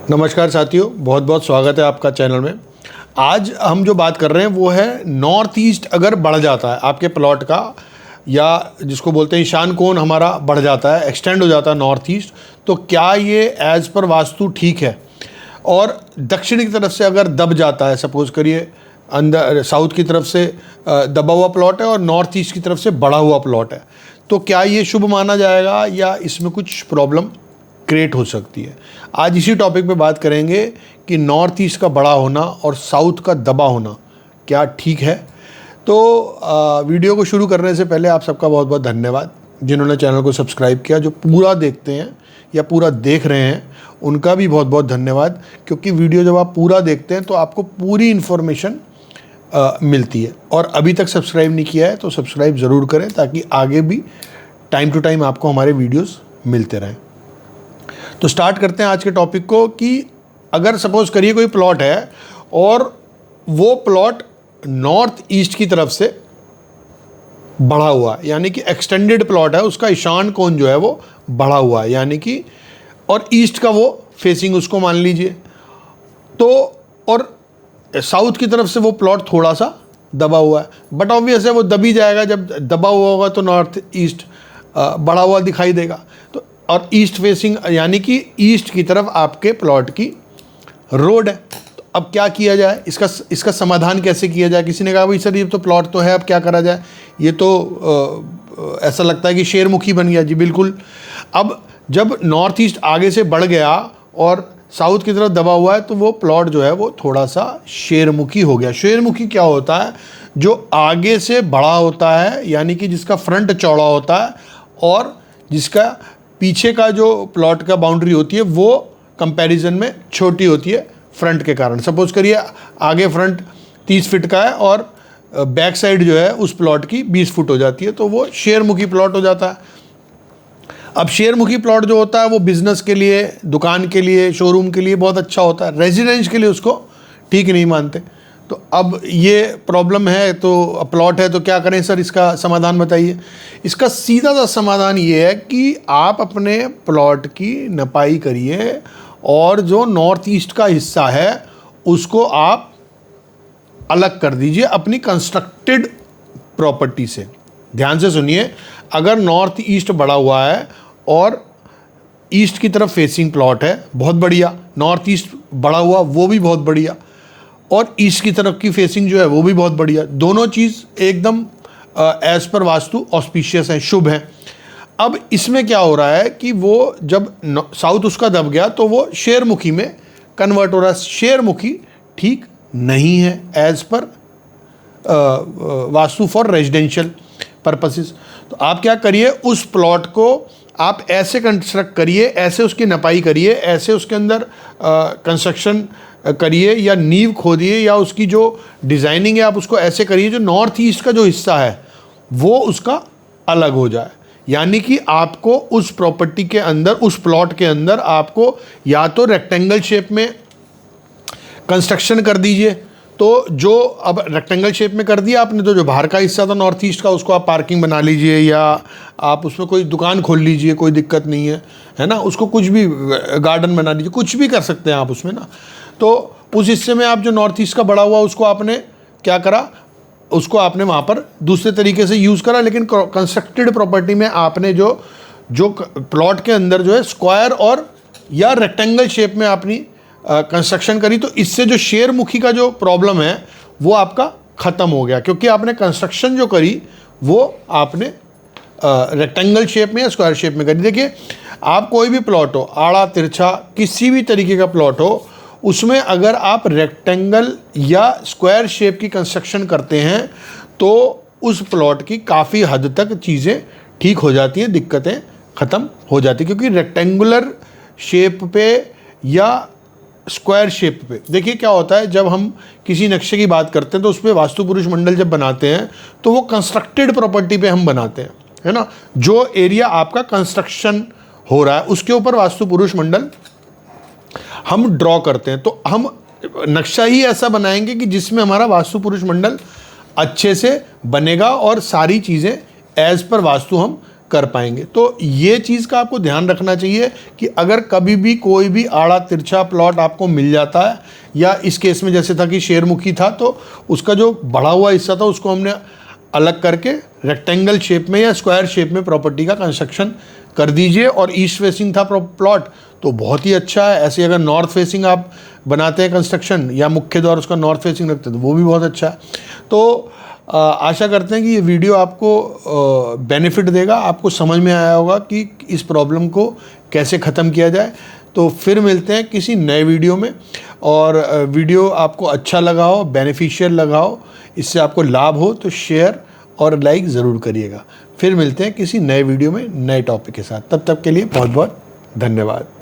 नमस्कार साथियों, बहुत बहुत स्वागत है आपका चैनल में। आज हम जो बात कर रहे हैं वो है नॉर्थ ईस्ट अगर बढ़ जाता है आपके प्लॉट का, या जिसको बोलते हैं ईशान कोण हमारा बढ़ जाता है, एक्सटेंड हो जाता है नॉर्थ ईस्ट, तो क्या ये एज़ पर वास्तु ठीक है। और दक्षिण की तरफ से अगर दब जाता है, सपोज करिए अंदर साउथ की तरफ से दबा हुआ प्लॉट है और नॉर्थ ईस्ट की तरफ से बढ़ा हुआ प्लॉट है, तो क्या ये शुभ माना जाएगा या इसमें कुछ प्रॉब्लम क्रिएट हो सकती है। आज इसी टॉपिक पे बात करेंगे कि नॉर्थ ईस्ट का बड़ा होना और साउथ का दबा होना क्या ठीक है। तो वीडियो को शुरू करने से पहले आप सबका बहुत बहुत धन्यवाद जिन्होंने चैनल को सब्सक्राइब किया। जो पूरा देखते हैं या पूरा देख रहे हैं उनका भी बहुत बहुत धन्यवाद, क्योंकि वीडियो जब आप पूरा देखते हैं तो आपको पूरी इन्फॉर्मेशन मिलती है। और अभी तक सब्सक्राइब नहीं किया है तो सब्सक्राइब ज़रूर करें, ताकि आगे भी टाइम टू टाइम आपको हमारे वीडियोज़ मिलते रहें। तो स्टार्ट करते हैं आज के टॉपिक को कि अगर सपोज करिए कोई प्लॉट है और वो प्लॉट नॉर्थ ईस्ट की तरफ से बढ़ा हुआ है, यानी कि एक्सटेंडेड प्लॉट है, उसका ईशान कोण जो है वो बढ़ा हुआ है, यानी कि और ईस्ट का वो फेसिंग उसको मान लीजिए, तो और साउथ की तरफ से वो प्लॉट थोड़ा सा दबा हुआ है। बट ऑब्वियस है वो दबी जाएगा, जब दबा हुआ होगा तो नॉर्थ ईस्ट बढ़ा हुआ दिखाई देगा। तो और ईस्ट फेसिंग यानी कि ईस्ट की तरफ आपके प्लॉट की रोड है। तो अब क्या किया जाए, इसका समाधान कैसे किया जाए। किसी ने कहा भाई सर ये तो प्लॉट तो है, अब क्या करा जाए, ये तो ऐसा लगता है कि शेरमुखी बन गया। जी बिल्कुल। अब जब नॉर्थ ईस्ट आगे से बढ़ गया और साउथ की तरफ दबा हुआ है तो वो प्लॉट जो है वो थोड़ा सा शेरमुखी हो गया। शेरमुखी क्या होता है, जो आगे से बड़ा होता है, यानी कि जिसका फ्रंट चौड़ा होता है और जिसका पीछे का जो प्लॉट का बाउंड्री होती है वो कंपैरिजन में छोटी होती है फ्रंट के कारण। सपोज करिए आगे फ्रंट 30 फीट का है और बैक साइड जो है उस प्लॉट की 20 फुट हो जाती है, तो वो शेरमुखी प्लॉट हो जाता है। अब शेरमुखी प्लॉट जो होता है वो बिजनेस के लिए, दुकान के लिए, शोरूम के लिए बहुत अच्छा होता है, रेजिडेंस के लिए उसको ठीक नहीं मानते। तो अब ये प्रॉब्लम है, तो प्लॉट है तो क्या करें सर, इसका समाधान बताइए। इसका सीधा सा समाधान ये है कि आप अपने प्लॉट की नपाई करिए और जो नॉर्थ ईस्ट का हिस्सा है उसको आप अलग कर दीजिए अपनी कंस्ट्रक्टेड प्रॉपर्टी से। ध्यान से सुनिए, अगर नॉर्थ ईस्ट बढ़ा हुआ है और ईस्ट की तरफ फेसिंग प्लॉट है, बहुत बढ़िया। नॉर्थ ईस्ट बढ़ा हुआ वो भी बहुत बढ़िया, और ईस्ट की तरफ की फेसिंग जो है वो भी बहुत बढ़िया। दोनों चीज़ एकदम एज पर वास्तु ऑस्पिशियस हैं, शुभ हैं। अब इसमें क्या हो रहा है कि वो जब साउथ उसका दब गया तो वो शेरमुखी में कन्वर्ट हो रहा है। शेरमुखी ठीक नहीं है as per vastu for residential purposes. तो आप क्या करिए, उस प्लॉट को आप ऐसे कंस्ट्रक्ट करिए, ऐसे उसकी नपाई करिए, ऐसे उसके अंदर कंस्ट्रक्शन करिए या नींव खोदिए, या उसकी जो डिज़ाइनिंग है आप उसको ऐसे करिए जो नॉर्थ ईस्ट का जो हिस्सा है वो उसका अलग हो जाए। यानी कि आपको उस प्रॉपर्टी के अंदर, उस प्लॉट के अंदर आपको या तो रेक्टेंगल शेप में कंस्ट्रक्शन कर दीजिए। तो जो अब रेक्टेंगल शेप में कर दिया आपने, तो जो बाहर का हिस्सा था नॉर्थ ईस्ट का उसको आप पार्किंग बना लीजिए, या आप उसमें कोई दुकान खोल लीजिए, कोई दिक्कत नहीं है ना। उसको कुछ भी गार्डन बना लीजिए, कुछ भी कर सकते हैं आप उसमें ना। तो उस हिस्से में आप जो नॉर्थ ईस्ट का बड़ा हुआ उसको आपने क्या करा, उसको आपने वहाँ पर दूसरे तरीके से यूज़ करा। लेकिन कंस्ट्रक्टेड प्रॉपर्टी में आपने जो प्लॉट के अंदर जो है स्क्वायर और या रेक्टेंगल शेप में अपनी कंस्ट्रक्शन करी, तो इससे जो शेरमुखी का जो प्रॉब्लम है वो आपका ख़त्म हो गया, क्योंकि आपने कंस्ट्रक्शन जो करी वो आपने रेक्टेंगल शेप में या स्क्वायर शेप में करी। देखिए, आप कोई भी प्लॉट हो, आड़ा तिरछा किसी भी तरीके का प्लॉट हो, उसमें अगर आप रेक्टेंगल या स्क्वायर शेप की कंस्ट्रक्शन करते हैं तो उस प्लॉट की काफ़ी हद तक चीज़ें ठीक हो जाती हैं, दिक्कतें ख़त्म हो जाती हैं। क्योंकि रेक्टेंगुलर शेप पे या स्क्वायर शेप पे, देखिए क्या होता है, जब हम किसी नक्शे की बात करते हैं तो उस पर वास्तु पुरुष मंडल जब बनाते हैं तो वो कंस्ट्रक्टेड प्रॉपर्टी पे हम बनाते हैं, है ना। जो एरिया आपका कंस्ट्रक्शन हो रहा है उसके ऊपर वास्तु पुरुष मंडल हम ड्रॉ करते हैं। तो हम नक्शा ही ऐसा बनाएंगे कि जिसमें हमारा वास्तु पुरुष मंडल अच्छे से बनेगा और सारी चीज़ें एज पर वास्तु हम कर पाएंगे। तो ये चीज़ का आपको ध्यान रखना चाहिए कि अगर कभी भी कोई भी आड़ा तिरछा प्लॉट आपको मिल जाता है, या इस केस में जैसे था कि शेरमुखी था तो उसका जो बढ़ा हुआ हिस्सा था उसको हमने अलग करके रेक्टेंगल शेप में या स्क्वायर शेप में प्रॉपर्टी का कंस्ट्रक्शन कर दीजिए। और ईस्ट फेसिंग था प्लॉट तो बहुत ही अच्छा है। ऐसे अगर नॉर्थ फेसिंग आप बनाते हैं कंस्ट्रक्शन या मुख्य द्वार उसका नॉर्थ फेसिंग रखते हैं तो वो भी बहुत अच्छा है। तो आशा करते हैं कि ये वीडियो आपको बेनिफिट देगा, आपको समझ में आया होगा कि इस प्रॉब्लम को कैसे ख़त्म किया जाए। तो फिर मिलते हैं किसी नए वीडियो में, और वीडियो आपको अच्छा लगा हो, बेनिफिशियल लगा हो, इससे आपको लाभ हो तो शेयर और लाइक ज़रूर करिएगा। फिर मिलते हैं किसी नए वीडियो में नए टॉपिक के साथ। तब तक के लिए बहुत बहुत धन्यवाद।